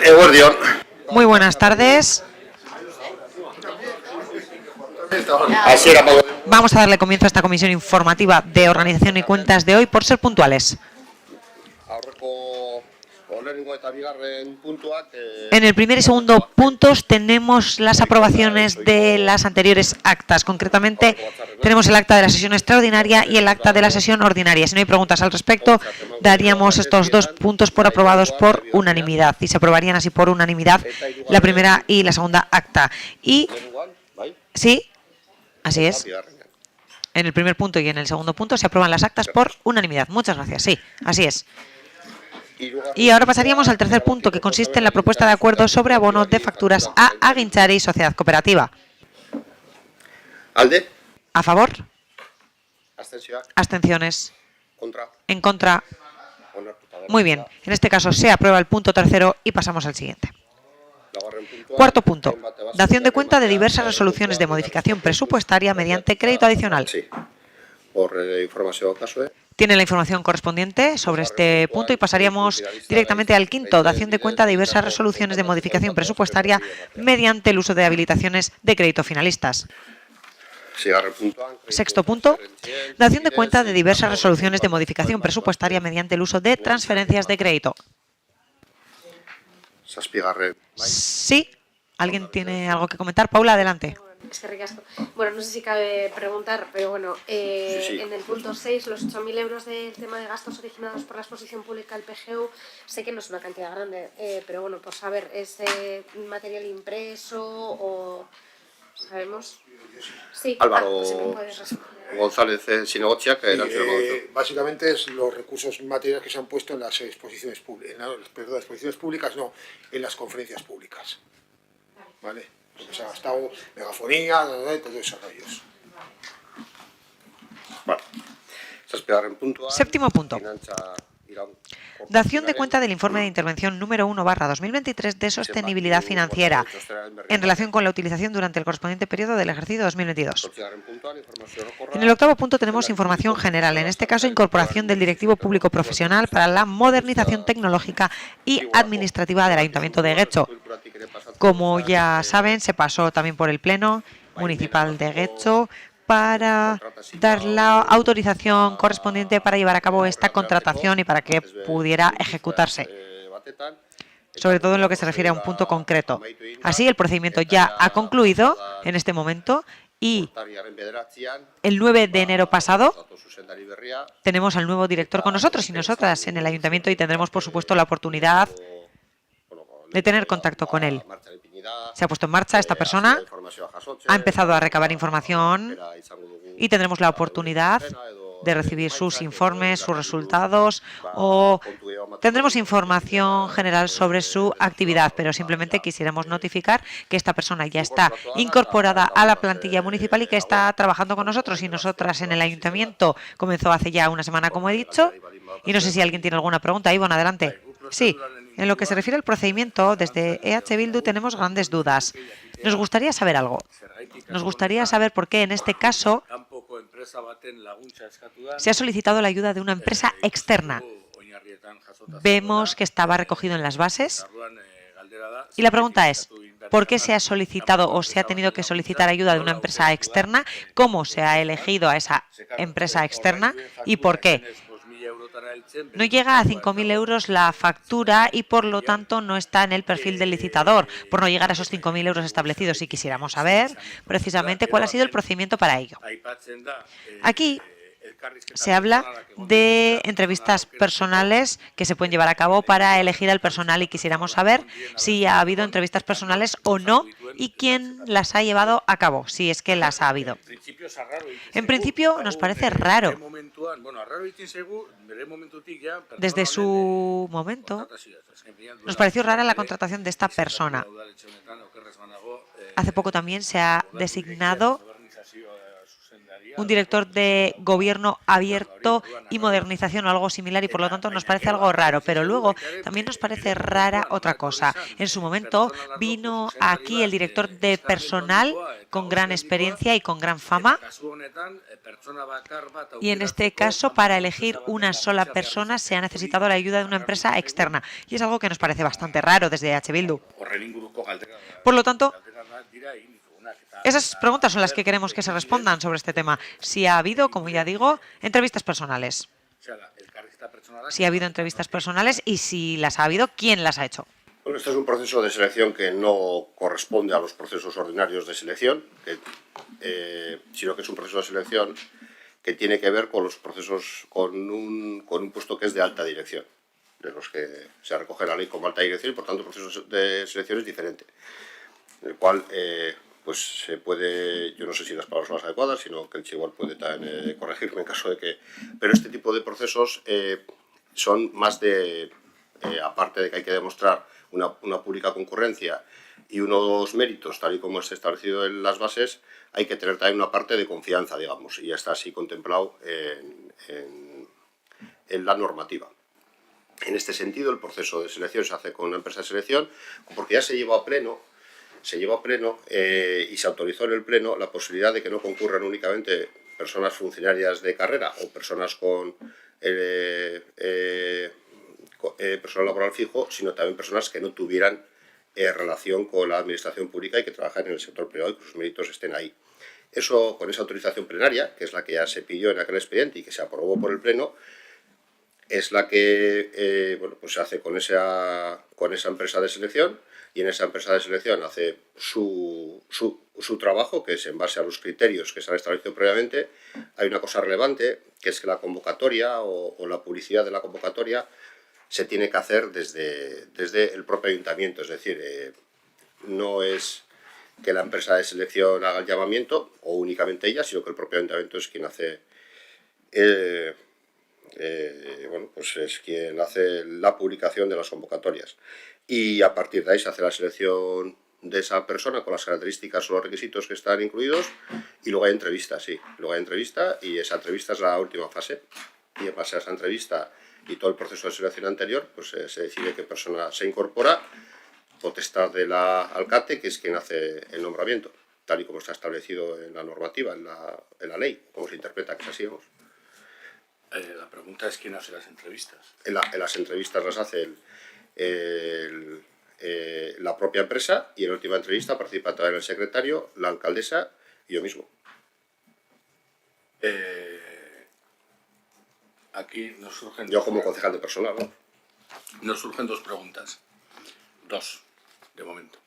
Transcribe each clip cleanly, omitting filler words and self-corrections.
Eguerdión. Muy buenas tardes. Vamos a darle comienzo a esta comisión informativa de organización y cuentas de hoy por ser puntuales. En el primer y segundo puntos tenemos las aprobaciones de las anteriores actas. Concretamente, tenemos el acta de la sesión extraordinaria y el acta de la sesión ordinaria. Si no hay preguntas al respecto, daríamos estos dos puntos por aprobados por unanimidad y se aprobarían así por unanimidad la primera y la segunda acta. Y sí, así es. En el primer punto y en el segundo punto se aprueban las actas por unanimidad. Muchas gracias. Sí, así es. Y ahora pasaríamos al tercer punto, que consiste en la propuesta de acuerdo sobre abono de facturas a Aguinchari Sociedad Cooperativa. ¿Alde? ¿A favor? ¿Abstenciones? ¿En contra? Muy bien. En este caso se aprueba el punto tercero y pasamos al siguiente. Cuarto punto. Dación de cuenta de diversas resoluciones de modificación presupuestaria mediante crédito adicional. Sí. Por información caso, Tienen la información correspondiente sobre este punto y pasaríamos directamente al quinto. Dación de cuenta de diversas resoluciones de modificación presupuestaria mediante el uso de habilitaciones de crédito finalistas. Sexto punto. Dación de cuenta de diversas resoluciones de modificación presupuestaria mediante el uso de transferencias de crédito. Sí. ¿Alguien tiene algo que comentar? Paula, adelante. Es que ricasco. Bueno, no sé si cabe preguntar, pero bueno, Sí. En el punto 6, los 8.000 euros del tema de gastos originados por la exposición pública del PGU, sé que no es una cantidad grande, pero bueno, por saber, ¿es material impreso o sabemos? Sí, Álvaro si me puedes responder. González Sinogochia, que era el básicamente es los recursos materiales que se han puesto en las exposiciones públicas, en las conferencias públicas. ¿Vale? Porque se ha gastado megafonía, todos esos rollos. Vale. Séptimo punto. Dación de cuenta del informe de intervención número 1/2023 de sostenibilidad financiera en relación con la utilización durante el correspondiente periodo del ejercicio 2022. En el octavo punto tenemos información general, en este caso incorporación del directivo público profesional para la modernización tecnológica y administrativa del Ayuntamiento de Guecho. Como ya saben, se pasó también por el Pleno Municipal de Guecho para dar la autorización correspondiente para llevar a cabo esta contratación y para que pudiera ejecutarse, sobre todo en lo que se refiere a un punto concreto. Así, el procedimiento ya ha concluido en este momento y el 9 de enero pasado tenemos al nuevo director con nosotros y nosotras en el ayuntamiento y tendremos, por supuesto, la oportunidad de tener contacto con él. Se ha puesto en marcha esta persona, ha empezado a recabar información y tendremos la oportunidad de recibir sus informes, sus resultados o tendremos información general sobre su actividad, pero simplemente quisiéramos notificar que esta persona ya está incorporada a la plantilla municipal y que está trabajando con nosotros y nosotras en el ayuntamiento. Comenzó hace ya una semana, como he dicho, y no sé si alguien tiene alguna pregunta. Ivonne, adelante. Sí. En lo que se refiere al procedimiento, desde EH Bildu tenemos grandes dudas. Nos gustaría saber algo. Nos gustaría saber por qué en este caso se ha solicitado la ayuda de una empresa externa. Vemos que estaba recogido en las bases. Y la pregunta es, ¿por qué se ha solicitado o se ha tenido que solicitar ayuda de una empresa externa? ¿Cómo se ha elegido a esa empresa externa y por qué? No llega a 5.000 euros la factura y por lo tanto no está en el perfil del licitador, por no llegar a esos 5.000 euros establecidos. Y quisiéramos saber precisamente cuál ha sido el procedimiento para ello. Aquí se habla de entrevistas personales que se pueden llevar a cabo para elegir al personal y quisiéramos saber si ha habido entrevistas personales o no y quién las ha llevado a cabo, si es que las ha habido. En principio nos parece raro. Desde su momento nos pareció rara la contratación de esta persona. Hace poco también se ha designado un director de gobierno abierto y modernización o algo similar, y por lo tanto nos parece algo raro. Pero luego también nos parece rara otra cosa. En su momento vino aquí el director de personal con gran experiencia y con gran fama, y en este caso para elegir una sola persona se ha necesitado la ayuda de una empresa externa, y es algo que nos parece bastante raro desde EH Bildu. Por lo tanto, esas preguntas son las que queremos que se respondan sobre este tema. Si ha habido, como ya digo, entrevistas personales. Si ha habido entrevistas personales y si las ha habido, ¿quién las ha hecho? Bueno, este es un proceso de selección que no corresponde a los procesos ordinarios de selección, sino que es un proceso de selección que tiene que ver con los procesos, con un puesto que es de alta dirección, de los que se recoge la ley como alta dirección, y por tanto el proceso de selección es diferente, en el cual pues se puede, yo no sé si las palabras son las adecuadas, sino que el igual puede también corregirme en caso de que... Pero este tipo de procesos son más de, aparte de que hay que demostrar una pública concurrencia y unos méritos, tal y como es establecido en las bases, hay que tener también una parte de confianza, digamos, y ya está así contemplado en la normativa. En este sentido, el proceso de selección se hace con una empresa de selección, porque ya se llevó a pleno y se autorizó en el pleno la posibilidad de que no concurran únicamente personas funcionarias de carrera o personas con personal laboral fijo, sino también personas que no tuvieran relación con la administración pública y que trabajan en el sector privado y que sus méritos estén ahí. Eso, con esa autorización plenaria, que es la que ya se pidió en aquel expediente y que se aprobó por el pleno, es la que bueno, pues se hace con esa empresa de selección, y en esa empresa de selección hace su trabajo, que es en base a los criterios que se han establecido previamente. Hay una cosa relevante, que es que la convocatoria o la publicidad de la convocatoria se tiene que hacer desde el propio ayuntamiento, es decir, no es que la empresa de selección haga el llamamiento, o únicamente ella, sino que el propio ayuntamiento es quien hace bueno, pues es quien hace la publicación de las convocatorias, y a partir de ahí se hace la selección de esa persona con las características o los requisitos que están incluidos, y luego hay entrevista, sí, luego hay entrevista, y esa entrevista es la última fase, y en base a esa entrevista y todo el proceso de selección anterior, pues se decide qué persona se incorpora, potestad de la alcalde, que es quien hace el nombramiento, tal y como está establecido en la normativa, en la ley, como se interpreta, que es así, vamos. La pregunta es quién hace las entrevistas. En las entrevistas las hace la propia empresa, y en la última entrevista participa también el secretario, la alcaldesa y yo mismo. Aquí nos surgen... Yo como concejal de personal, ¿no? Nos surgen dos preguntas. Dos, de momento.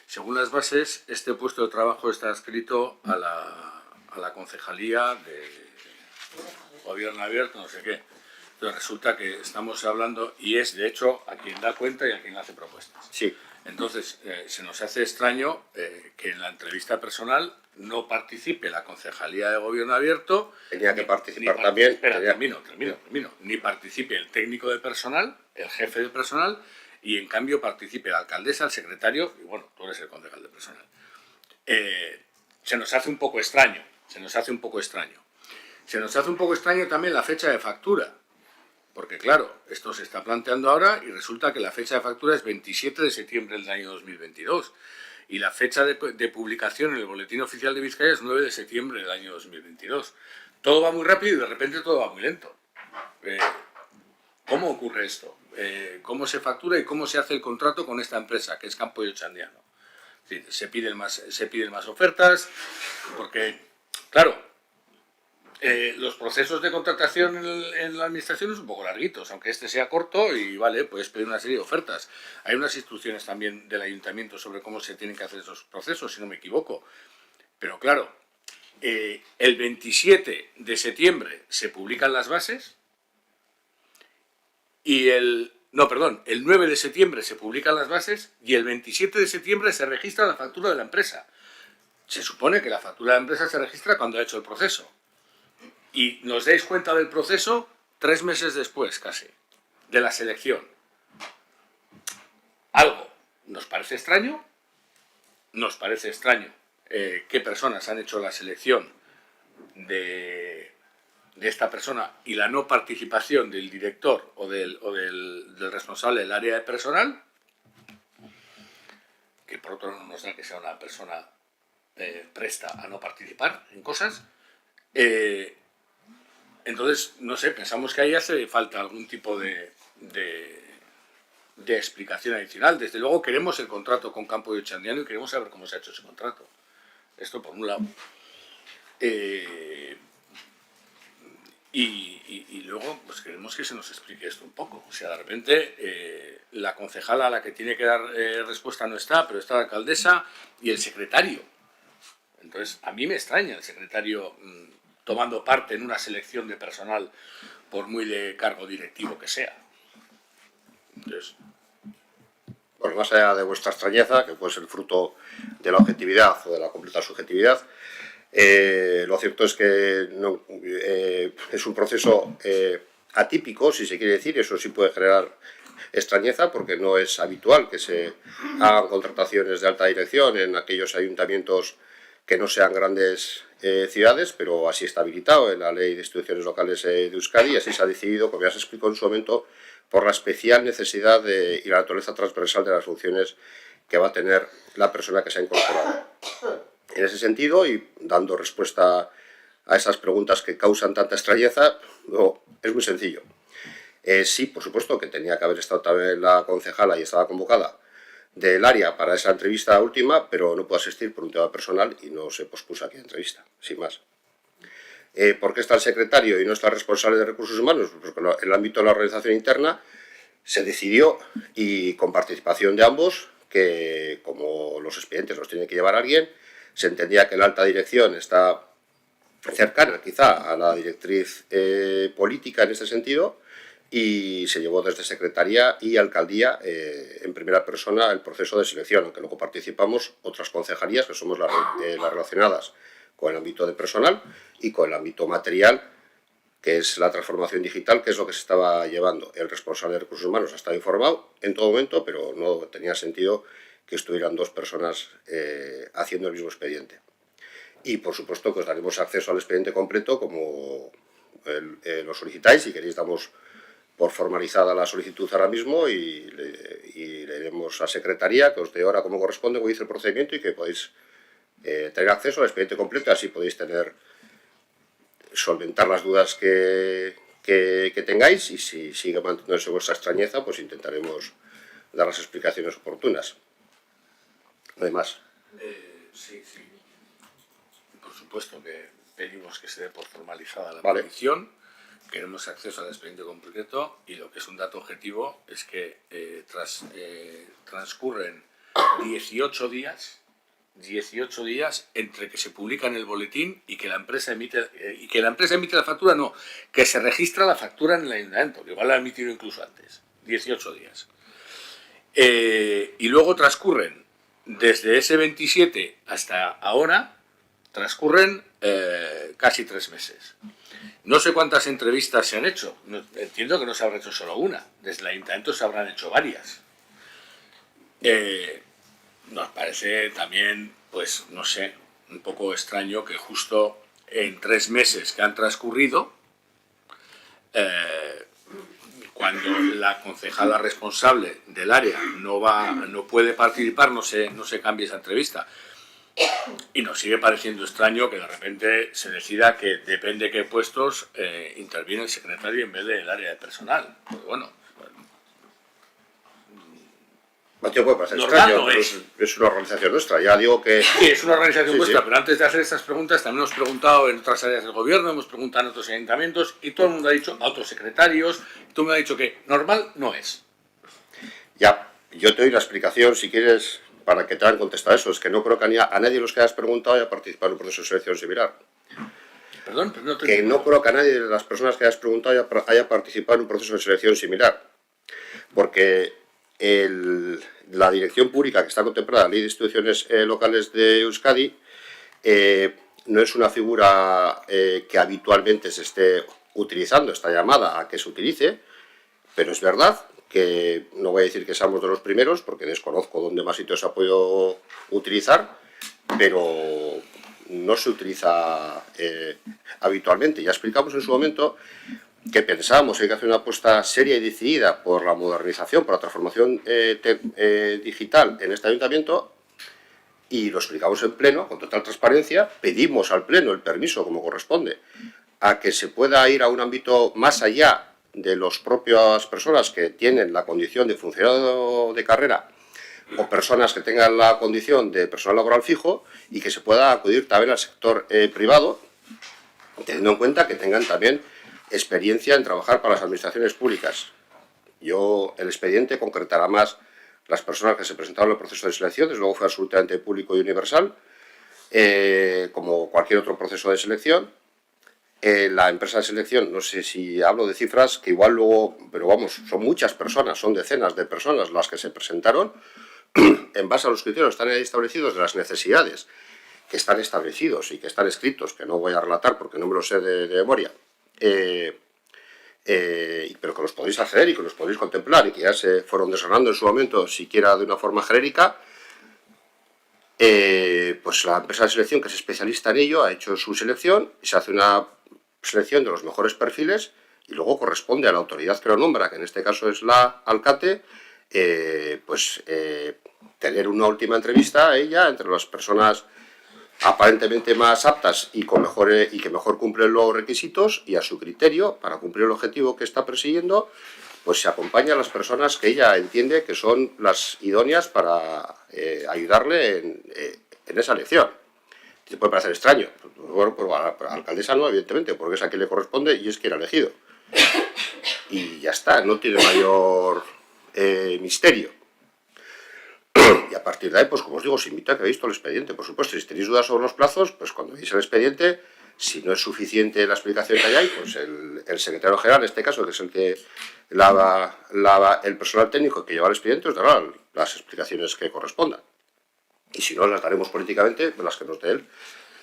Según las bases, este puesto de trabajo está adscrito a la concejalía de gobierno abierto, no sé qué. Entonces resulta que estamos hablando, y es de hecho a quien da cuenta y a quien hace propuestas. Sí. Entonces se nos hace extraño que en la entrevista personal no participe la concejalía de gobierno abierto. Tenía que participar también. Espera, termino. Ni participe el técnico de personal, el jefe de personal, y en cambio participe la alcaldesa, el secretario, y bueno, tú eres el concejal de personal. Se nos hace un poco extraño, Se nos hace un poco extraño también la fecha de factura, porque claro, esto se está planteando ahora y resulta que la fecha de factura es 27 de septiembre del año 2022 y la fecha de publicación en el Boletín Oficial de Vizcaya es 9 de septiembre del año 2022. Todo va muy rápido y de repente todo va muy lento. ¿Cómo ocurre esto? ¿Cómo se factura y cómo se hace el contrato con esta empresa, que es Campo y Ochandiano? Se piden más ofertas, porque, claro, los procesos de contratación en la administración son un poco larguitos, aunque este sea corto y vale, puedes pedir una serie de ofertas. Hay unas instrucciones también del ayuntamiento sobre cómo se tienen que hacer esos procesos, si no me equivoco. Pero claro, el 27 de septiembre se publican las bases y el 9 de septiembre se publican las bases y el 27 de septiembre se registra la factura de la empresa. Se supone que la factura de la empresa se registra cuando ha hecho el proceso. Y nos dais cuenta del proceso 3 meses después, casi, de la selección. Algo nos parece extraño qué personas han hecho la selección de esta persona y la no participación del director o del responsable del área de personal, que por otro lado no nos da que sea una persona presta a no participar en cosas, entonces, no sé, pensamos que ahí hace falta algún tipo de explicación adicional. Desde luego queremos el contrato con Campo de Ochandiano y queremos saber cómo se ha hecho ese contrato. Esto por un lado. Y luego pues queremos que se nos explique esto un poco. O sea, de repente la concejala a la que tiene que dar respuesta no está, pero está la alcaldesa y el secretario. Entonces, a mí me extraña el secretario tomando parte en una selección de personal, por muy de cargo directivo que sea. Entonces, bueno, más allá de vuestra extrañeza, que puede ser fruto de la objetividad o de la completa subjetividad, lo cierto es que no, es un proceso atípico, si se quiere decir, eso sí puede generar extrañeza porque no es habitual que se hagan contrataciones de alta dirección en aquellos ayuntamientos que no sean grandes ciudades, pero así está habilitado en la Ley de Instituciones Locales de Euskadi y así se ha decidido, como ya se explicó en su momento, por la especial necesidad y la naturaleza transversal de las funciones que va a tener la persona que se ha incorporado. En ese sentido, y dando respuesta a esas preguntas que causan tanta extrañeza, es muy sencillo. Sí, por supuesto que tenía que haber estado también la concejala y estaba convocada del área para esa entrevista última, pero no pudo asistir por un tema personal y no se pospuso aquí la entrevista, sin más. ¿Por qué está el secretario y no está el responsable de recursos humanos? Pues porque en el ámbito de la organización interna se decidió, y con participación de ambos, que como los expedientes los tiene que llevar alguien, se entendía que la alta dirección está cercana quizá a la directriz política en este sentido, y se llevó desde Secretaría y Alcaldía en primera persona el proceso de selección, aunque luego participamos otras concejalías que somos las relacionadas con el ámbito de personal y con el ámbito material, que es la transformación digital, que es lo que se estaba llevando. El responsable de recursos humanos ha estado informado en todo momento, pero no tenía sentido que estuvieran dos personas haciendo el mismo expediente. Y por supuesto que os daremos acceso al expediente completo como lo solicitáis. Si queréis damos por formalizada la solicitud ahora mismo y le diremos a Secretaría que os dé ahora como corresponde, como dice el procedimiento, y que podéis tener acceso al expediente completo, así podéis solventar las dudas que tengáis, y si sigue manteniéndose vuestra extrañeza, pues intentaremos dar las explicaciones oportunas. No hay más. Sí. Por supuesto que pedimos que se dé por formalizada la Vale. petición. Queremos acceso al expediente completo y lo que es un dato objetivo es que transcurren 18 días entre que se publica en el boletín y que la empresa emite la factura, no, que se registra la factura en el ayuntamiento, que igual la ha emitido incluso antes, 18 días. Y luego transcurren, desde ese 27 hasta ahora, transcurren casi 3 meses. No sé cuántas entrevistas se han hecho, entiendo que no se habrá hecho solo una, desde el ayuntamiento se habrán hecho varias. Nos parece también, pues no sé, un poco extraño que justo en 3 meses que han transcurrido, cuando la concejala responsable del área no puede participar, no se cambie esa entrevista. Y nos sigue pareciendo extraño que de repente se decida que depende de qué puestos interviene el secretario en vez del área de personal. Pues bueno, Mateo, puede parecer normal extraño, no pero es una organización nuestra. Ya digo que sí, es una organización Sí, vuestra, sí. pero antes de hacer estas preguntas también hemos preguntado en otras áreas del gobierno, hemos preguntado en otros ayuntamientos y todo el mundo ha dicho, a otros secretarios, todo el mundo ha dicho que normal no es. ya, yo te doy la explicación, si quieres, para que te hagan contestar eso. Es que no creo que a nadie de los que hayas preguntado haya participado en un proceso de selección similar. Perdón, pero no te Que entiendo. no creo que a nadie de las personas que hayas preguntado haya participado en un proceso de selección similar. Porque la dirección pública que está contemplada en la Ley de Instituciones Locales de Euskadi no es una figura que habitualmente se esté utilizando, está llamada a que se utilice, pero es verdad que no voy a decir que seamos de los primeros, porque desconozco dónde más sitios se ha podido utilizar, pero no se utiliza habitualmente. Ya explicamos en su momento que pensábamos que hay que hacer una apuesta seria y decidida por la modernización, por la transformación digital en este ayuntamiento, y lo explicamos en pleno, con total transparencia. Pedimos al pleno el permiso, como corresponde, a que se pueda ir a un ámbito más allá de las propias personas que tienen la condición de funcionario de carrera o personas que tengan la condición de personal laboral fijo, y que se pueda acudir también al sector privado, teniendo en cuenta que tengan también experiencia en trabajar para las administraciones públicas. El expediente concretará más las personas que se presentaron en el proceso de selección. Desde luego fue absolutamente público y universal, como cualquier otro proceso de selección. La empresa de selección, no sé si hablo de cifras, que igual luego, pero vamos, son muchas personas, son decenas de personas las que se presentaron, en base a los criterios que están ahí establecidos, de las necesidades que están establecidos y que están escritos, que no voy a relatar porque no me lo sé de memoria, pero que los podéis hacer y que los podéis contemplar, y que ya se fueron desgranando en su momento, siquiera de una forma genérica. Pues la empresa de selección, que es especialista en ello, ha hecho su selección y se hace una selección de los mejores perfiles, y luego corresponde a la autoridad que lo nombra, que en este caso es la Alcate, tener una última entrevista a ella entre las personas aparentemente más aptas y que mejor cumplen los requisitos, y a su criterio, para cumplir el objetivo que está persiguiendo, pues se acompaña a las personas que ella entiende que son las idóneas para ayudarle en esa elección. Te puede parecer extraño. Bueno, pues a la alcaldesa no, evidentemente, porque es a quien le corresponde y es quien ha elegido. Y ya está, no tiene mayor misterio. Y a partir de ahí, pues como os digo, os invito a que veáis todo el expediente. Por supuesto, si tenéis dudas sobre los plazos, pues cuando veáis el expediente, si no es suficiente la explicación que hay, pues el secretario general, en este caso, que es el que el personal técnico que lleva el expediente, os dará las explicaciones que correspondan. Y si no, las daremos políticamente, las que nos dé él,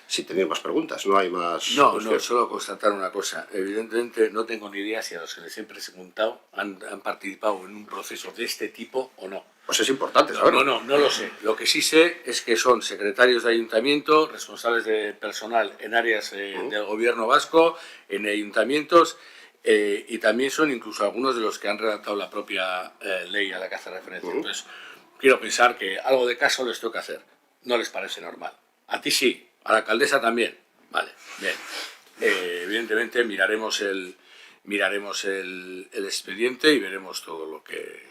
si tenéis más preguntas. No hay más... No, solo constatar una cosa. Evidentemente no tengo ni idea si a los que les he preguntado han participado en un proceso de este tipo o no. Pues es importante saberlo. No lo sé. Lo que sí sé es que son secretarios de ayuntamiento, responsables de personal en áreas del gobierno vasco, en ayuntamientos, y también son incluso algunos de los que han redactado la propia ley a la que hace referencia. Entonces, quiero pensar que algo de caso les tengo que hacer. No les parece normal. A ti sí, a la alcaldesa también. Vale, bien. Evidentemente miraremos el expediente y veremos todo lo que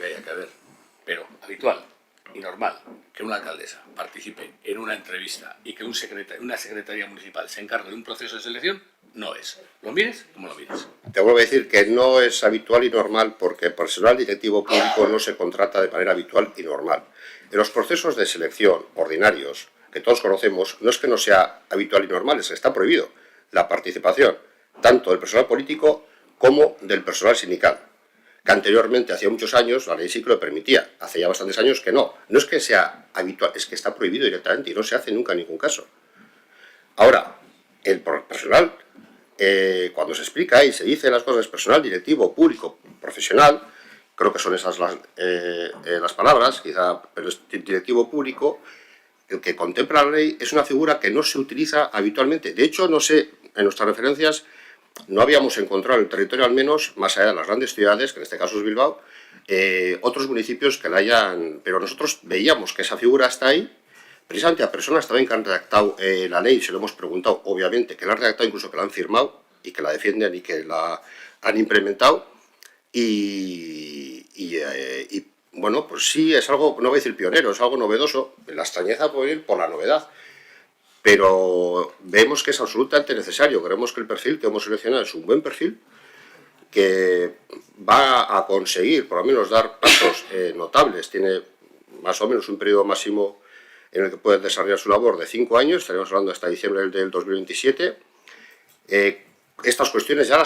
haya que ver. Pero habitual y normal que una alcaldesa participe en una entrevista y que una secretaría municipal se encargue de un proceso de selección, no es. Lo mires como lo mires. Te vuelvo a decir que no es habitual y normal, porque el personal directivo público no se contrata de manera habitual y normal. En los procesos de selección ordinarios, que todos conocemos, no es que no sea habitual y normal, es que está prohibido la participación tanto del personal político como del personal sindical, que anteriormente, hacía muchos años, la ley sí que lo permitía. Hace ya bastantes años que no. No es que sea habitual, es que está prohibido directamente y no se hace nunca en ningún caso. Ahora, el personal, cuando se explica y se dice las cosas, personal directivo, público, profesional, creo que son esas las palabras, quizá, pero es directivo público, el que contempla la ley, es una figura que no se utiliza habitualmente. De hecho, no sé, en nuestras referencias, no habíamos encontrado en el territorio, al menos, más allá de las grandes ciudades, que en este caso es Bilbao, otros municipios que la hayan... Pero nosotros veíamos que esa figura está ahí, precisamente a personas también que han redactado la ley, se lo hemos preguntado, obviamente, que la han redactado, incluso que la han firmado, y que la defienden y que la han implementado, y bueno, pues sí, es algo, no voy a decir pionero, es algo novedoso. La extrañeza puede ir por la novedad, pero vemos que es absolutamente necesario. Creemos que el perfil que hemos seleccionado es un buen perfil, que va a conseguir por lo menos dar pasos notables. Tiene más o menos un periodo máximo en el que puede desarrollar su labor de 5 años, estaremos hablando hasta diciembre del 2027. Estas cuestiones ya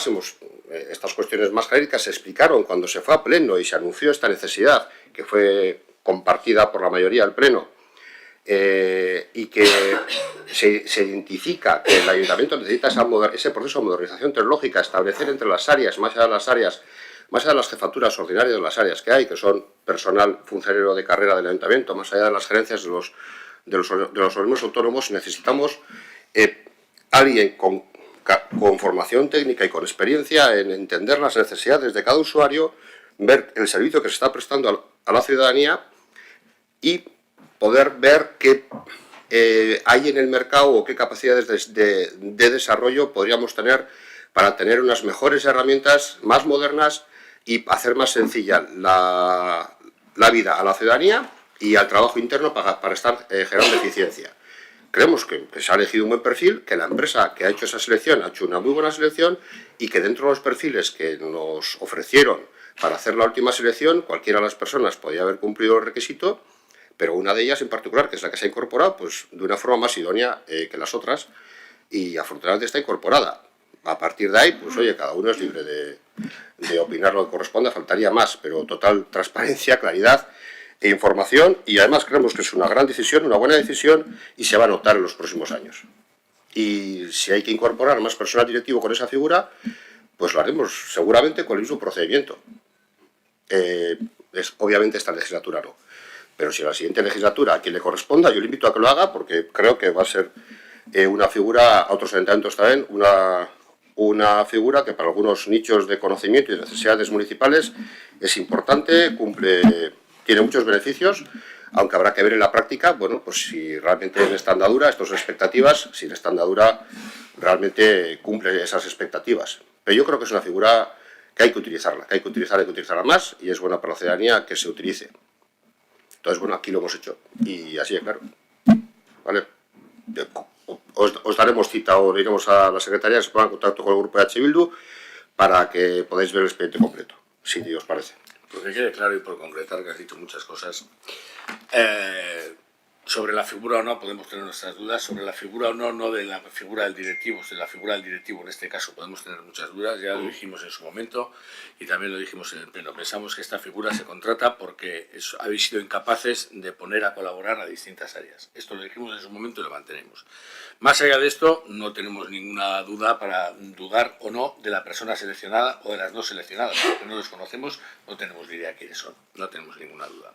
estas cuestiones más genéricas se explicaron cuando se fue a pleno y se anunció esta necesidad, que fue compartida por la mayoría del pleno, y que se identifica que el ayuntamiento necesita ese proceso de modernización tecnológica, establecer entre las áreas, más allá de las jefaturas ordinarias de las áreas que hay, que son personal funcionario de carrera del ayuntamiento, más allá de las gerencias de de los organismos autónomos necesitamos alguien con formación técnica y con experiencia en entender las necesidades de cada usuario, ver el servicio que se está prestando a la ciudadanía y poder ver qué hay en el mercado o qué capacidades de desarrollo podríamos tener para tener unas mejores herramientas, más modernas y hacer más sencilla la vida a la ciudadanía y al trabajo interno para estar generando eficiencia. Creemos que se ha elegido un buen perfil, que la empresa que ha hecho esa selección ha hecho una muy buena selección y que dentro de los perfiles que nos ofrecieron para hacer la última selección, cualquiera de las personas podía haber cumplido el requisito, pero una de ellas en particular, que es la que se ha incorporado, pues de una forma más idónea que las otras, y afortunadamente está incorporada. A partir de ahí, pues oye, cada uno es libre de opinar lo que corresponda, faltaría más, pero total transparencia, claridad e información, y además creemos que es una gran decisión, una buena decisión, y se va a notar en los próximos años. Y si hay que incorporar más personal directivo con esa figura, pues lo haremos seguramente con el mismo procedimiento. Obviamente esta legislatura no. Pero si a la siguiente legislatura a quien le corresponda, yo le invito a que lo haga, porque creo que va a ser una figura, a otros ayuntamientos también, una figura que para algunos nichos de conocimiento y necesidades municipales es importante, tiene muchos beneficios, aunque habrá que ver en la práctica, bueno, pues si realmente en esta andadura, estas son expectativas, si en esta andadura realmente cumple esas expectativas. Pero yo creo que es una figura que hay que utilizarla, hay que utilizarla más, y es buena para la ciudadanía que se utilice. Entonces, bueno, aquí lo hemos hecho, y así es claro. ¿Vale? Os daremos cita o iremos a la secretaría, que se ponga en contacto con el grupo de H. Bildu para que podáis ver el expediente completo, si os parece. Porque quede claro y por concretar, que has dicho muchas cosas, sobre la figura o no podemos tener nuestras dudas, sobre la figura o no de la figura del directivo, de la figura del directivo en este caso podemos tener muchas dudas, ya lo dijimos en su momento y también lo dijimos en el pleno. Pensamos que esta figura se contrata porque habéis sido incapaces de poner a colaborar a distintas áreas. Esto lo dijimos en su momento y lo mantenemos. Más allá de esto, no tenemos ninguna duda para dudar o no de la persona seleccionada o de las no seleccionadas, porque no los conocemos, no tenemos ni idea quiénes son, no tenemos ninguna duda.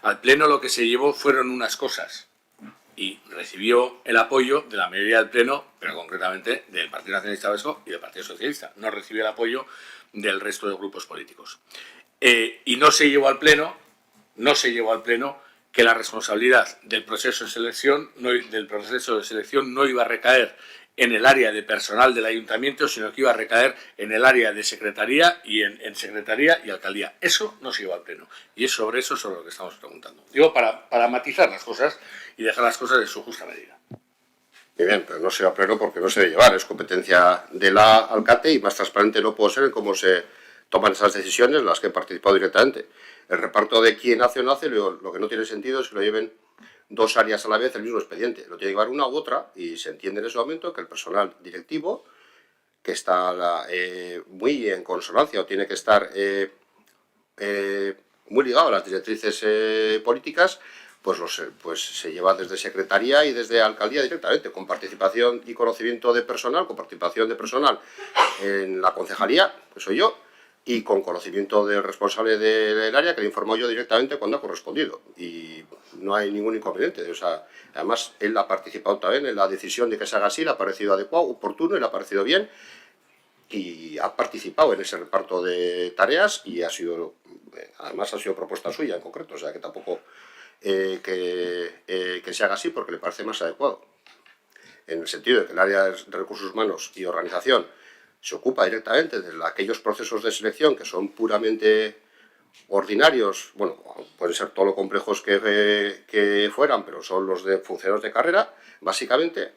Al pleno lo que se llevó fueron unas cosas y recibió el apoyo de la mayoría del pleno, pero concretamente del Partido Nacionalista Vasco y del Partido Socialista. No recibió el apoyo del resto de grupos políticos. Y no se llevó al pleno que la responsabilidad del proceso de selección no iba a recaer en el área de personal del ayuntamiento, sino que iba a recaer en el área de secretaría y en secretaría y alcaldía. Eso no se llevó al pleno. Y es sobre eso sobre lo que estamos preguntando. Digo, para matizar las cosas y dejar las cosas en su justa medida. Muy bien, pero no se va a pleno porque no se debe llevar. Es competencia de la alcalde y más transparente no puedo ser en cómo se toman esas decisiones, las que he participado directamente. El reparto de quién hace o no hace, lo que no tiene sentido es que lo lleven dos áreas a la vez el mismo expediente. Lo tiene que llevar una u otra y se entiende en ese momento que el personal directivo, que está muy en consonancia o tiene que estar muy ligado a las directrices políticas, pues se lleva desde secretaría y desde alcaldía directamente, con participación y conocimiento de personal, con participación de personal en la concejalía, que soy yo, y con conocimiento del responsable del área, que le informó yo directamente cuando ha correspondido. Y no hay ningún inconveniente. O sea, además, él ha participado también en la decisión de que se haga así, le ha parecido adecuado, oportuno y le ha parecido bien. Y ha participado en ese reparto de tareas y además ha sido propuesta suya en concreto. O sea, que tampoco que se haga así porque le parece más adecuado. En el sentido de que el área de recursos humanos y organización se ocupa directamente de aquellos procesos de selección que son puramente ordinarios, bueno, pueden ser todo lo complejos que fueran, pero son los de funcionarios de carrera, básicamente,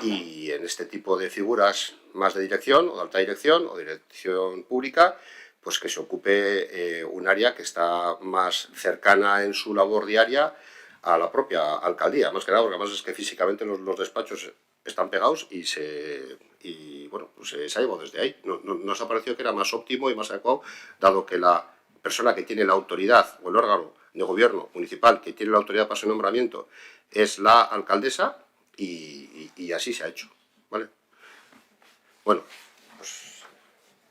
y en este tipo de figuras más de dirección, o de alta dirección, o dirección pública, pues que se ocupe un área que está más cercana en su labor diaria a la propia alcaldía, más que nada, porque además es que físicamente los despachos están pegados y bueno, pues se ha llevado desde ahí. Nos ha parecido que era más óptimo y más adecuado, dado que la persona que tiene la autoridad, o el órgano de gobierno municipal que tiene la autoridad para su nombramiento, es la alcaldesa, y así se ha hecho, ¿vale? Bueno, pues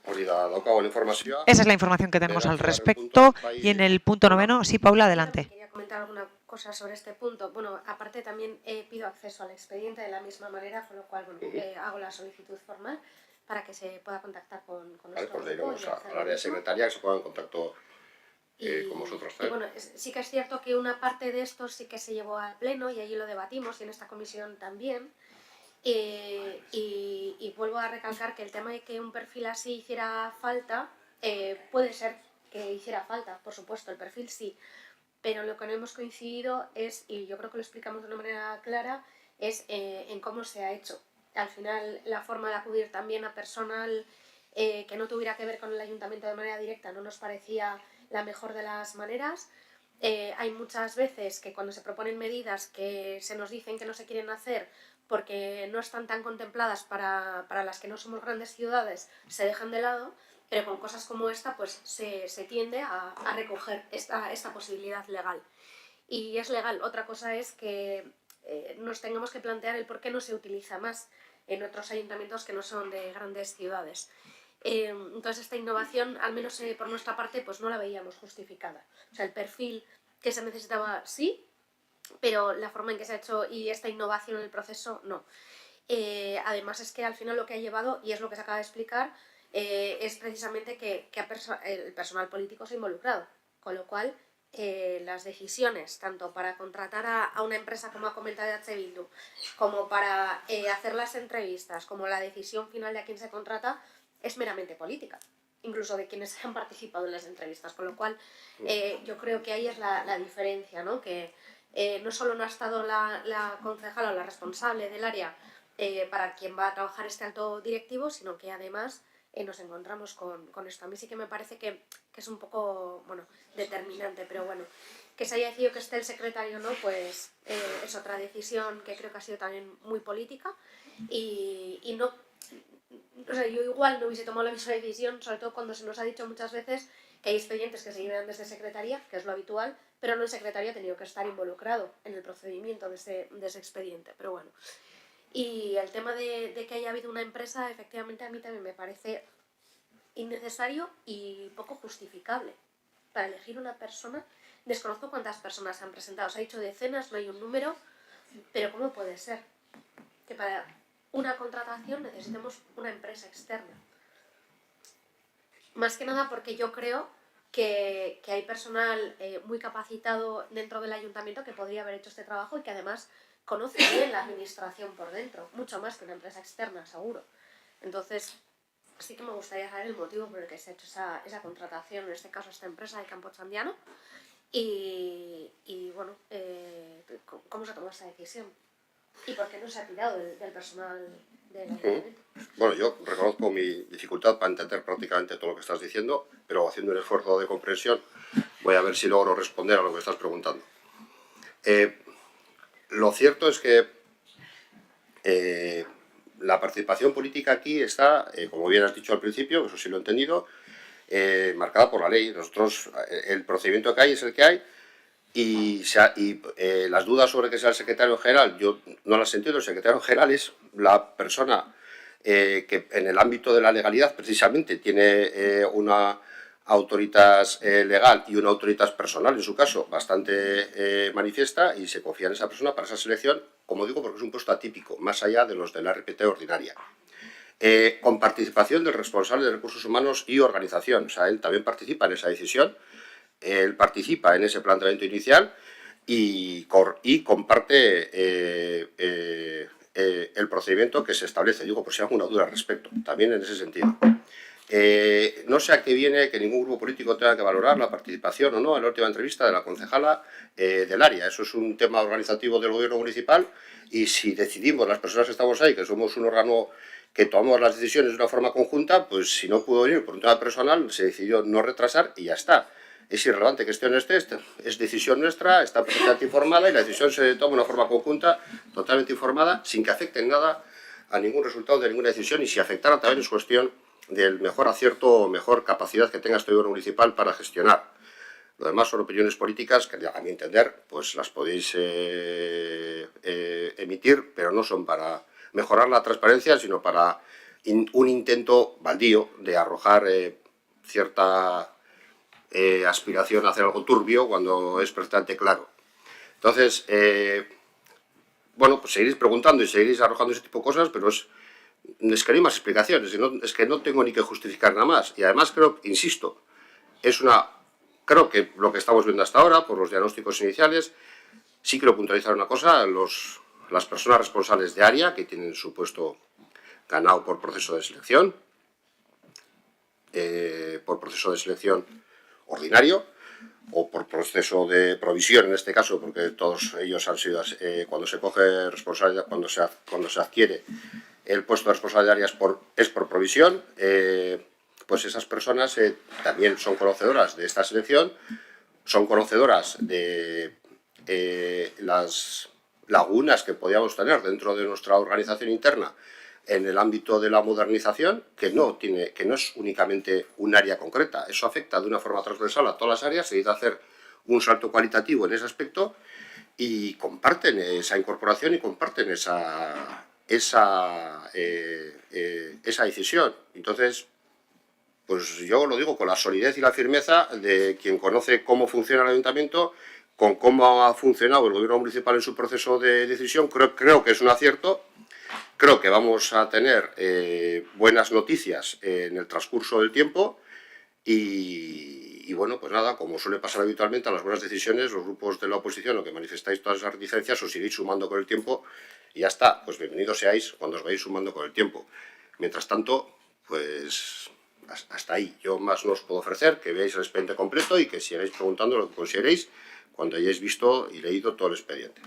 hori da daukago la información. Esa es la información que tenemos al respecto. Y en el punto 9, sí, Paula, adelante. Quería comentar alguna cosas sobre este punto. Bueno, aparte también pido acceso al expediente de la misma manera, con lo cual bueno, hago la solicitud formal para que se pueda contactar con Vale, nuestro pues le grupo iremos y hacer al lo área mismo. secretaria que se ponga en contacto con vosotros. Y bueno, sí que es cierto que una parte de esto sí que se llevó al pleno y allí lo debatimos y en esta comisión también. Y vuelvo a recalcar que el tema de que un perfil así hiciera falta, puede ser que hiciera falta, por supuesto, el perfil sí, pero lo que no hemos coincidido es, y yo creo que lo explicamos de una manera clara, es en cómo se ha hecho. Al final, la forma de acudir también a personal que no tuviera que ver con el ayuntamiento de manera directa no nos parecía la mejor de las maneras. Hay muchas veces que cuando se proponen medidas que se nos dicen que no se quieren hacer porque no están tan contempladas para las que no somos grandes ciudades, se dejan de lado, pero con cosas como esta pues se tiende a recoger esta posibilidad legal. Y es legal. Otra cosa es que nos tengamos que plantear el por qué no se utiliza más en otros ayuntamientos que no son de grandes ciudades. Entonces esta innovación, al menos por nuestra parte, pues no la veíamos justificada. O sea, el perfil que se necesitaba sí, pero la forma en que se ha hecho y esta innovación en el proceso no. Además es que al final lo que ha llevado, y es lo que se acaba de explicar, es precisamente que el personal político se ha involucrado, con lo cual las decisiones, tanto para contratar a una empresa como ha comentado H. Bildu, como para hacer las entrevistas, como la decisión final de a quién se contrata, es meramente política, incluso de quienes han participado en las entrevistas, con lo cual yo creo que ahí es la diferencia, ¿no? Que no solo no ha estado la concejala o la responsable del área para quien va a trabajar este alto directivo, sino que además nos encontramos con esto. A mí sí que me parece que es un poco, bueno, determinante, pero bueno, que se haya decidido que esté el secretario no, pues es otra decisión que creo que ha sido también muy política y no, o sea, yo igual no hubiese tomado la misma decisión, sobre todo cuando se nos ha dicho muchas veces que hay expedientes que se llevan desde secretaría, que es lo habitual, pero no el secretario ha tenido que estar involucrado en el procedimiento de ese expediente, pero bueno. Y el tema de que haya habido una empresa, efectivamente a mí también me parece innecesario y poco justificable. Para elegir una persona, desconozco cuántas personas se han presentado, se ha dicho decenas, no hay un número, pero ¿cómo puede ser que para una contratación necesitemos una empresa externa? Más que nada porque yo creo que hay personal muy capacitado dentro del ayuntamiento que podría haber hecho este trabajo y que además conoce bien la administración por dentro, mucho más que una empresa externa, seguro. Entonces, sí que me gustaría saber el motivo por el que se ha hecho esa contratación, en este caso esta empresa de Campo Chandiano, y bueno, ¿cómo se tomó esta decisión? ¿Y por qué no se ha tirado del personal del ayuntamiento? Bueno, yo reconozco mi dificultad para entender prácticamente todo lo que estás diciendo, pero haciendo un esfuerzo de comprensión voy a ver si logro responder a lo que estás preguntando. Lo cierto es que la participación política aquí está, como bien has dicho al principio, eso sí lo he entendido, marcada por la ley. Nosotros, el procedimiento que hay es el que hay y las dudas sobre que sea el secretario general, yo no las entiendo. El secretario general es la persona que en el ámbito de la legalidad precisamente tiene una autoritas legal y una autoritas personal, en su caso, bastante manifiesta, y se confía en esa persona para esa selección, como digo, porque es un puesto atípico, más allá de los de la RPT ordinaria. Con participación del responsable de recursos humanos y organización, o sea, él también participa en esa decisión, él participa en ese planteamiento inicial y comparte el procedimiento que se establece. Digo, por si hay alguna duda al respecto, también en ese sentido. No sé a qué viene que ningún grupo político tenga que valorar la participación o no en la última entrevista de la concejala del área. Eso es un tema organizativo del gobierno municipal y si decidimos las personas que estamos ahí, que somos un órgano que tomamos las decisiones de una forma conjunta, pues si no pudo venir por un tema personal, se decidió no retrasar y ya está. Es irrelevante que esté o no esté, es decisión nuestra, está perfectamente informada y la decisión se toma de una forma conjunta, totalmente informada, sin que afecte en nada a ningún resultado de ninguna decisión, y si afectara también es cuestión del mejor acierto o mejor capacidad que tenga este gobierno municipal para gestionar. Lo demás son opiniones políticas que, a mi entender, pues las podéis emitir, pero no son para mejorar la transparencia, sino para un intento baldío de arrojar cierta aspiración a hacer algo turbio cuando es perfectamente claro. Entonces, bueno, pues seguiréis preguntando y seguiréis arrojando ese tipo de cosas, pero es que no hay más explicaciones, es que no tengo ni que justificar nada más. Y además creo, insisto, creo que lo que estamos viendo hasta ahora, por los diagnósticos iniciales, sí quiero puntualizar una cosa, las personas responsables de área, que tienen su puesto ganado por proceso de selección ordinario, o por proceso de provisión en este caso, porque todos ellos han sido, cuando se coge responsabilidad, cuando se adquiere el puesto de responsabilidad de áreas es por provisión, pues esas personas también son conocedoras de esta selección, son conocedoras de las lagunas que podíamos tener dentro de nuestra organización interna en el ámbito de la modernización, que no es únicamente un área concreta, eso afecta de una forma transversal a todas las áreas, se necesita hacer un salto cualitativo en ese aspecto y comparten esa incorporación y comparten esa decisión. Entonces, pues yo lo digo con la solidez y la firmeza de quien conoce cómo funciona el ayuntamiento, con cómo ha funcionado el gobierno municipal en su proceso de decisión. Creo que es un acierto. Creo que vamos a tener buenas noticias en el transcurso del tiempo y bueno, pues nada, como suele pasar habitualmente a las buenas decisiones, los grupos de la oposición, lo que manifestáis todas esas reticencias, os iréis sumando con el tiempo y ya está, pues bienvenidos seáis cuando os vais sumando con el tiempo. Mientras tanto, pues hasta ahí. Yo más no os puedo ofrecer, que veáis el expediente completo y que sigáis preguntando lo que consideréis cuando hayáis visto y leído todo el expediente.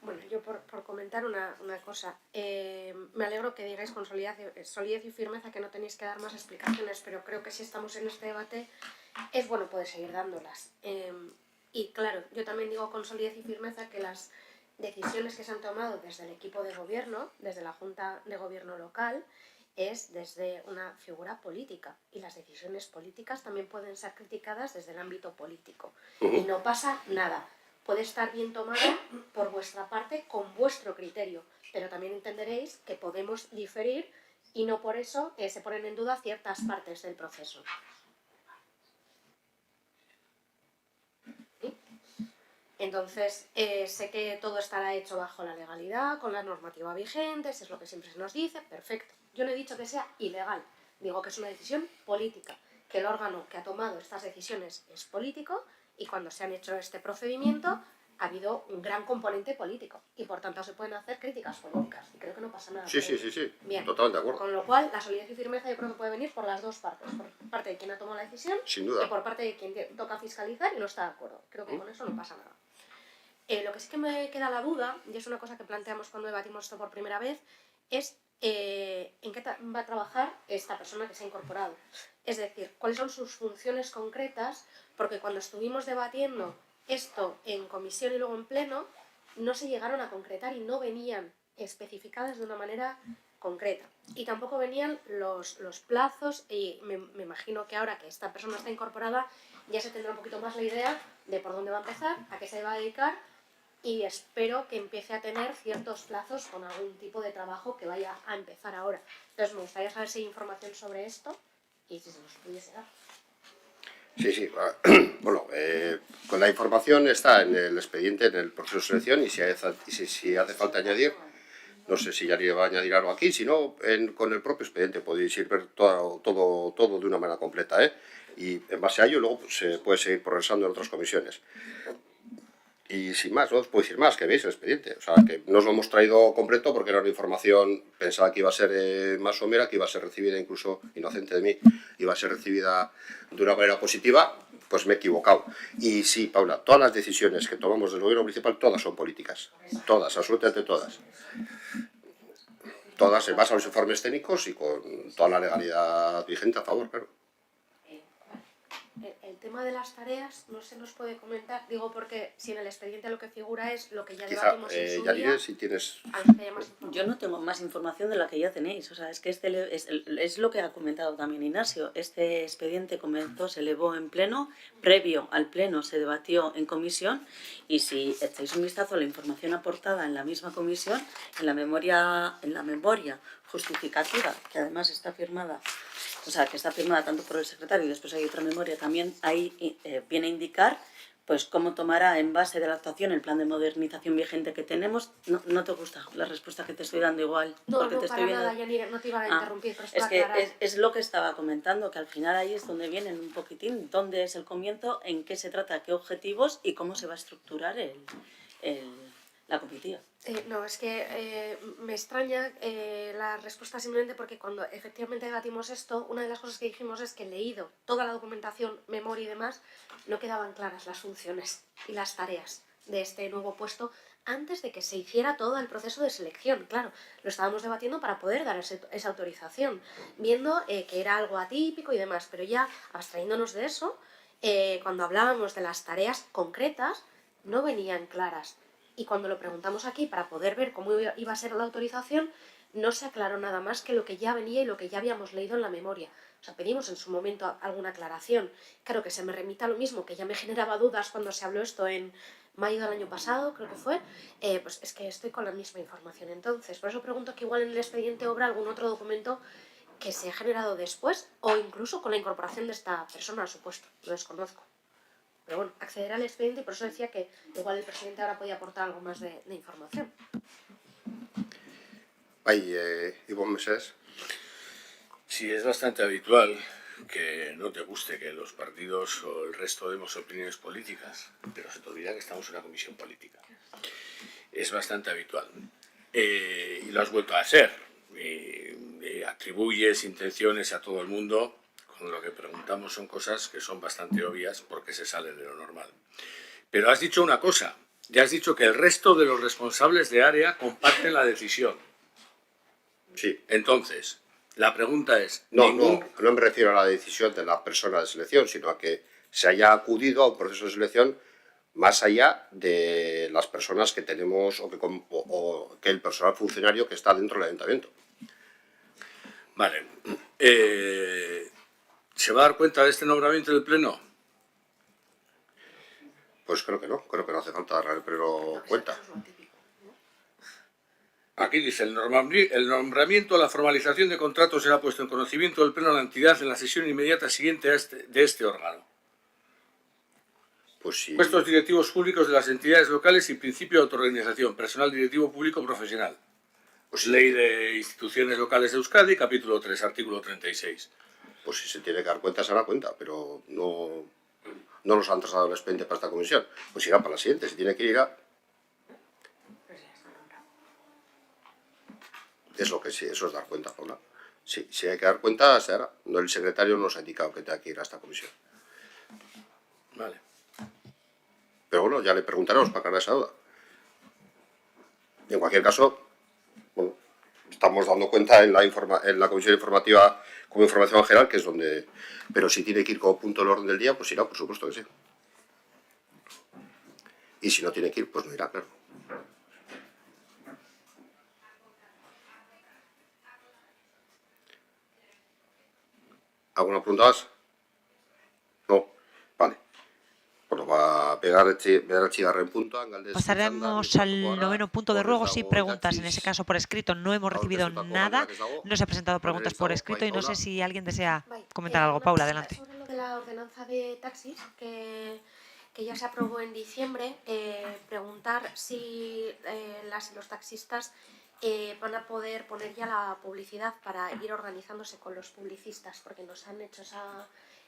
Bueno, yo por comentar una cosa, me alegro que digáis con solidez y firmeza que no tenéis que dar más explicaciones, pero creo que si estamos en este debate es bueno poder seguir dándolas. Y claro, yo también digo con solidez y firmeza que las decisiones que se han tomado desde el equipo de gobierno, desde la Junta de Gobierno local, es desde una figura política. Y las decisiones políticas también pueden ser criticadas desde el ámbito político. Y no pasa nada. Puede estar bien tomada por vuestra parte con vuestro criterio, pero también entenderéis que podemos diferir y no por eso se ponen en duda ciertas partes del proceso. ¿Sí? Entonces, sé que todo estará hecho bajo la legalidad, con la normativa vigente, es lo que siempre se nos dice, perfecto. Yo no he dicho que sea ilegal, digo que es una decisión política, que el órgano que ha tomado estas decisiones es político. Y cuando se han hecho este procedimiento ha habido un gran componente político y por tanto se pueden hacer críticas políticas y creo que no pasa nada. Sí, bien, totalmente de acuerdo. Con lo cual la solidez y firmeza yo creo que puede venir por las dos partes, por parte de quien ha tomado la decisión Sin duda. y por parte de quien toca fiscalizar y no está de acuerdo. Creo que con eso no pasa nada. Lo que sí que me queda la duda, y es una cosa que planteamos cuando debatimos esto por primera vez, es en qué va a trabajar esta persona que se ha incorporado. Es decir, cuáles son sus funciones concretas, porque cuando estuvimos debatiendo esto en comisión y luego en pleno, no se llegaron a concretar y no venían especificadas de una manera concreta. Y tampoco venían los plazos y me imagino que ahora que esta persona está incorporada ya se tendrá un poquito más la idea de por dónde va a empezar, a qué se va a dedicar y espero que empiece a tener ciertos plazos con algún tipo de trabajo que vaya a empezar ahora. Entonces me gustaría saber si hay información sobre esto y si se nos pudiese dar. Sí. Bueno, con la información está en el expediente, en el proceso de selección y si hace falta añadir, no sé si ya le va a añadir algo aquí, si no, con el propio expediente podéis ir ver todo de una manera completa, y en base a ello luego pues, se puede seguir progresando en otras comisiones. Y sin más, no os puedo decir más, que veis el expediente. O sea, que no os lo hemos traído completo porque era una información, pensaba que iba a ser más somera, que iba a ser recibida incluso, inocente de mí, iba a ser recibida de una manera positiva, pues me he equivocado. Y sí, Paula, todas las decisiones que tomamos del gobierno municipal, todas son políticas. Todas, absolutamente todas. Todas se basan en los informes técnicos y con toda la legalidad vigente a favor, claro. El tema de las tareas no se nos puede comentar, digo porque si en el expediente lo que figura es lo que ya debatimos en su día. Si tienes... Yo no tengo más información de la que ya tenéis, o sea, es que es lo que ha comentado también Ignacio. Este expediente se elevó en pleno, previo al pleno se debatió en comisión y si echáis un vistazo a la información aportada en la misma comisión, en la memoria justificativa, que además está firmada, o sea, que está firmada tanto por el secretario y después hay otra memoria, también ahí viene a indicar pues cómo tomará en base de la actuación el plan de modernización vigente que tenemos. No te gusta la respuesta que te estoy dando igual. No, porque no, te para estoy viendo... nada, Yanira, no te iba a interrumpir, pero es que es lo que estaba comentando, que al final ahí es donde vienen un poquitín, dónde es el comienzo, en qué se trata, qué objetivos y cómo se va a estructurar la comitiva. No, es que me extraña la respuesta simplemente porque cuando efectivamente debatimos esto, una de las cosas que dijimos es que leído toda la documentación, memoria y demás, no quedaban claras las funciones y las tareas de este nuevo puesto antes de que se hiciera todo el proceso de selección. Claro, lo estábamos debatiendo para poder dar esa autorización, viendo que era algo atípico y demás, pero ya abstrayéndonos de eso, cuando hablábamos de las tareas concretas, no venían claras. Y cuando lo preguntamos aquí para poder ver cómo iba a ser la autorización, no se aclaró nada más que lo que ya venía y lo que ya habíamos leído en la memoria. O sea, pedimos en su momento alguna aclaración. Claro, que se me remita a lo mismo, que ya me generaba dudas cuando se habló esto en mayo del año pasado, creo que fue, pues es que estoy con la misma información entonces. Por eso pregunto que igual en el expediente obra algún otro documento que se ha generado después o incluso con la incorporación de esta persona al supuesto. Lo desconozco. Pero bueno, acceder al expediente y por eso decía que igual el presidente ahora podía aportar algo más de información. Ivonne Meses. Sí, es bastante habitual que no te guste que los partidos o el resto demos opiniones políticas, pero se te olvida que estamos en una comisión política. Es bastante habitual. Y lo has vuelto a hacer. Y atribuyes intenciones a todo el mundo. Cuando lo que preguntamos son cosas que son bastante obvias porque se salen de lo normal. Pero has dicho una cosa. Ya has dicho que el resto de los responsables de área comparten la decisión. Sí. Entonces, la pregunta es... No me refiero a la decisión de la persona de selección, sino a que se haya acudido a un proceso de selección más allá de las personas que tenemos o que el personal funcionario que está dentro del ayuntamiento. Vale. ¿Se va a dar cuenta de este nombramiento del Pleno? Pues creo que no hace falta darle el Pleno cuenta. Aquí dice, el nombramiento o la formalización de contratos será puesto en conocimiento del Pleno de la entidad en la sesión inmediata siguiente de este órgano. Pues sí. Puestos directivos públicos de las entidades locales y principio de autorganización, personal directivo público profesional. Pues Ley de Instituciones Locales de Euskadi, capítulo 3, artículo 36. Pues si se tiene que dar cuenta, se dará cuenta, pero no nos han trasladado el expediente para esta comisión. Pues irá para la siguiente, si tiene que ir a... Es lo que sí, eso es dar cuenta, Paula. Sí, si hay que dar cuenta, se hará. No, el secretario nos ha indicado que tenga que ir a esta comisión. Vale. Pero bueno, ya le preguntaremos para aclarar esa duda. En cualquier caso, bueno, estamos dando cuenta en la comisión informativa como información general, que es donde... Pero si tiene que ir como punto del orden del día, pues irá, por supuesto que sí. Y si no tiene que ir, pues no irá, claro. ¿Alguna pregunta más? No. Vale. Bueno, va a pegar Chigarren punto. Pasaremos al 9º punto de ruegos y preguntas. En ese caso, por escrito, no hemos recibido nada. No se han presentado preguntas por escrito y no sé si alguien desea comentar algo. Paula, adelante. Sobre lo de la ordenanza de taxis, que ya se aprobó en diciembre, preguntar si los taxistas van a poder poner ya la publicidad para ir organizándose con los publicistas, porque nos han hecho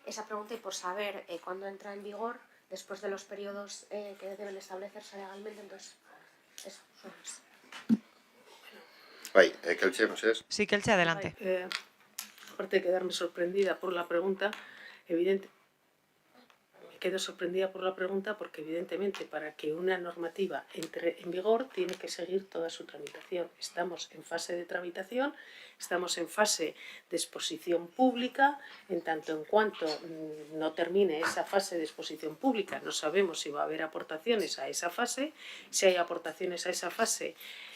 esa pregunta y por saber cuándo entra en vigor después de los periodos que deben establecerse legalmente. Entonces, eso, sobre eso. Kelche, no sé. Sí, Kelche, adelante. Aparte de quedarme sorprendida por la pregunta, quedo sorprendida por la pregunta porque evidentemente para que una normativa entre en vigor tiene que seguir toda su tramitación. Estamos en fase de tramitación, estamos en fase de exposición pública, en tanto en cuanto no termine esa fase de exposición pública, no sabemos si va a haber aportaciones a esa fase. Si hay aportaciones a esa fase,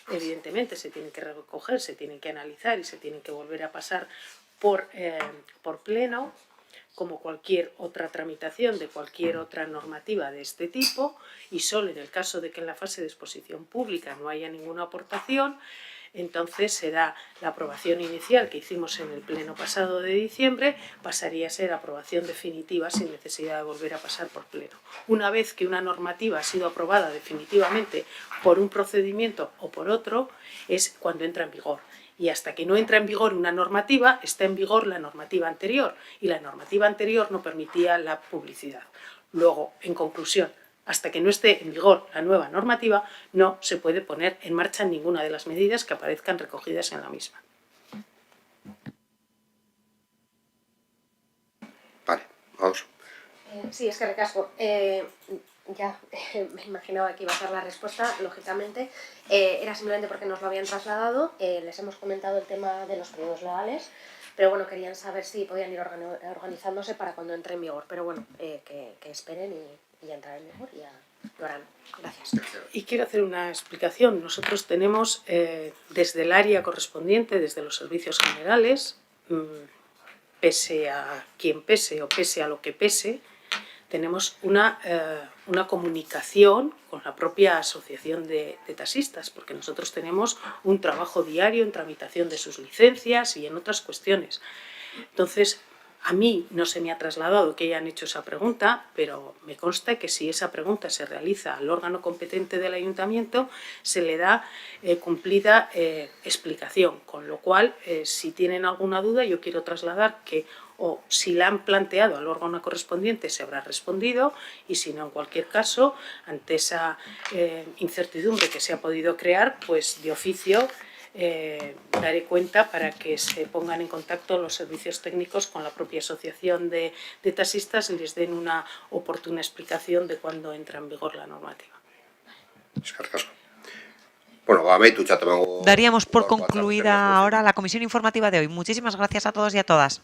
evidentemente se tienen que recoger, se tienen que analizar y se tienen que volver a pasar por pleno, como cualquier otra tramitación de cualquier otra normativa de este tipo, y solo en el caso de que en la fase de exposición pública no haya ninguna aportación, entonces será la aprobación inicial que hicimos en el pleno pasado de diciembre, pasaría a ser aprobación definitiva sin necesidad de volver a pasar por pleno. Una vez que una normativa ha sido aprobada definitivamente por un procedimiento o por otro, es cuando entra en vigor. Y hasta que no entra en vigor una normativa, está en vigor la normativa anterior, y la normativa anterior no permitía la publicidad. Luego, en conclusión, hasta que no esté en vigor la nueva normativa, no se puede poner en marcha ninguna de las medidas que aparezcan recogidas en la misma. Vale, vamos. Sí, es que recasco. Ya me imaginaba que iba a ser la respuesta, lógicamente. Era simplemente porque nos lo habían trasladado. Les hemos comentado el tema de los periodos legales, pero bueno, querían saber si podían ir organizándose para cuando entre en vigor. Pero bueno, que esperen y ya entrará en vigor y ya lo harán. Gracias. Y quiero hacer una explicación. Nosotros tenemos desde el área correspondiente, desde los servicios generales, pese a quien pese o pese a lo que pese, tenemos una comunicación con la propia asociación de taxistas, porque nosotros tenemos un trabajo diario en tramitación de sus licencias y en otras cuestiones. Entonces, a mí no se me ha trasladado que hayan hecho esa pregunta, pero me consta que si esa pregunta se realiza al órgano competente del ayuntamiento, se le da cumplida explicación, con lo cual, si tienen alguna duda, yo quiero trasladar que o si la han planteado al órgano correspondiente se habrá respondido, y si no, en cualquier caso, ante esa incertidumbre que se ha podido crear, pues de oficio daré cuenta para que se pongan en contacto los servicios técnicos con la propia asociación de taxistas y les den una oportuna explicación de cuándo entra en vigor la normativa. Daríamos por concluida ahora la comisión informativa de hoy. Muchísimas gracias a todos y a todas.